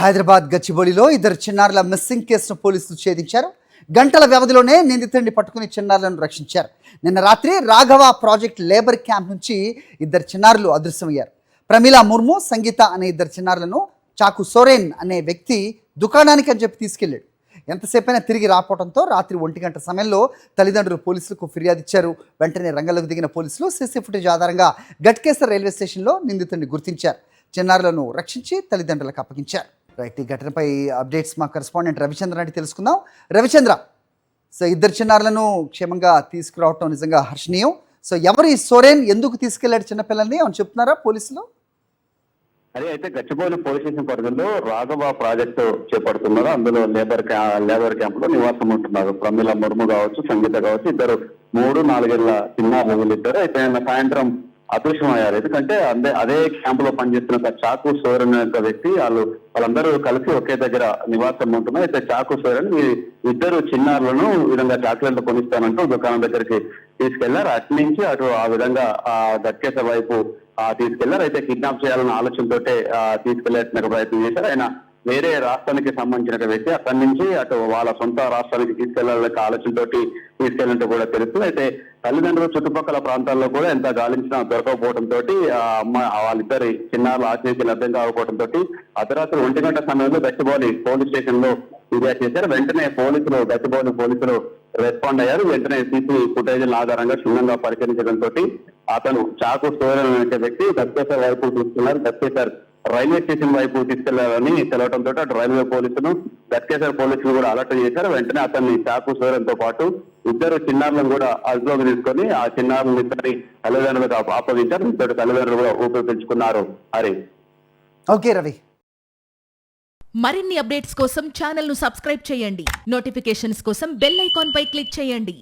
హైదరాబాద్ గచ్చిబౌలిలో ఇద్దరు చిన్నారుల మిస్సింగ్ కేసును పోలీసులు ఛేదించారు. గంటల వ్యవధిలోనే నిందితుడిని పట్టుకుని చిన్నారులను రక్షించారు. నిన్న రాత్రి రాఘవ ప్రాజెక్ట్ లేబర్ క్యాంప్ నుంచి ఇద్దరు చిన్నారులు అదృశ్యమయ్యారు. ప్రమీలా ముర్ము, సంగీత అనే ఇద్దరు చిన్నారులను చాకు సోరెన్ అనే వ్యక్తి దుకాణానికి అని చెప్పి తీసుకెళ్లాడు. ఎంతసేపైనా తిరిగి రాకపోవడంతో రాత్రి 1 గంట సమయంలో తల్లిదండ్రులు పోలీసులకు ఫిర్యాదు ఇచ్చారు. వెంటనే రంగంలోకి దిగిన పోలీసులు సీసీ ఫుటేజ్ ఆధారంగా గట్కేసర్ రైల్వే స్టేషన్లో నిందితుడిని గుర్తించారు. చిన్నారులను రక్షించి తల్లిదండ్రులకు అప్పగించారు. రైట్, ఈ ఘటనపై అప్డేట్స్ మా కరెస్పాండెంట్ రవిచంద్ర అంటే తెలుసుకుందాం. రవిచంద్ర, సో ఇద్దరు చిన్నారులను క్షేమంగా తీసుకురావటం నిజంగా హర్షణీయం. సో ఎవరు ఈ సోరెన్, ఎందుకు తీసుకెళ్లాడు చిన్నపిల్లల్ని అని చెప్తున్నారా పోలీసులు? అదే అయితే గచ్చిబౌలి పోలీస్ స్టేషన్ పరిధిలో రాఘవ ప్రాజెక్టు చేపడుతున్నారు. అందులో లేబర్ క్యాంప్ లో నివాసం ఉంటున్నారు. ప్రమీల ముర్ము కావచ్చు, సంగీత కావచ్చు, ఇద్దరు 3-4 ఏళ్ల చిన్నారులు వీళ్ళిద్దరు. అయితే నిన్న సాయంత్రం అదృశ్యమయ్యారు. ఎందుకంటే అదే క్యాంప్ లో పనిచేస్తున్న చాకు సోరెన్ అనే వ్యక్తి వాళ్ళందరూ కలిసి ఒకే దగ్గర నివాసం ఉంటున్నారు. అయితే చాకు సోరెన్ ఈ ఇద్దరు చిన్నారులను ఈ విధంగా చాక్లెట్లు కొనిస్తానంటూ దుకాణం దగ్గరికి తీసుకెళ్లారు. అటు నుంచి అటు ఆ విధంగా గట్కేసర్ వైపు తీసుకెళ్లారు. అయితే కిడ్నాప్ చేయాలన్న ఆలోచనతో తీసుకెళ్లే ప్రయత్నం చేశారు. ఆయన వేరే రాష్ట్రానికి సంబంధించిన వ్యక్తి, అక్కడి నుంచి అటు వాళ్ళ సొంత రాష్ట్రానికి తీసుకెళ్లాలనే ఆలోచనతో తీసుకెళ్ళినట్టు కూడా తెలుస్తుంది. అయితే తల్లిదండ్రులు చుట్టుపక్కల ప్రాంతాల్లో కూడా ఎంత గాలించినా దొరకకపోవడంతో వాళ్ళిద్దరి చిన్నారుల ఆచరణకి అర్థం కాకపోవడంతో అర్ధరాత్రి 1 గంట సమయంలో గచ్చిబౌలి పోలీస్ స్టేషన్ లో ఫిర్యాదు చేశారు. వెంటనే గచ్చిబౌలి పోలీసులు రెస్పాండ్ అయ్యారు. వెంటనే సీసీ ఫుటేజ్ ఆధారంగా క్షుణ్ణంగా పరిశీలించడంతో అతను చాకు సోరెన్ అనే వ్యక్తి గట్కేసర్ వైపు తీసుకున్నారు. గట్కేసర్ రైల్వే స్టేషన్ వైపు తీసుకెళ్లారని తెలవడంతో అటు రైల్వే పోలీసులు, గట్కేసర్ పోలీసులు కూడా అలర్ట్ చేశారు. వెంటనే అతన్ని చాకు సోరెన్ తో పాటు ఇద్దరు చిన్నారులను కూడా అదుపులోకి తీసుకొని ఆ చిన్నారులను ఇద్దరి తల్లిదండ్రులకు అప్పగించారు. ఇద్దరు తల్లిదండ్రులు కూడా ఊపిరి పెంచుకున్నారు. హరి. ఓకే రవి. మరిన్ని అప్డేట్స్ కోసం ఛానల్ ను సబ్స్క్రైబ్ చేయండి. నోటిఫికేషన్స్ కోసం బెల్ ఐకాన్ పై క్లిక్ చేయండి.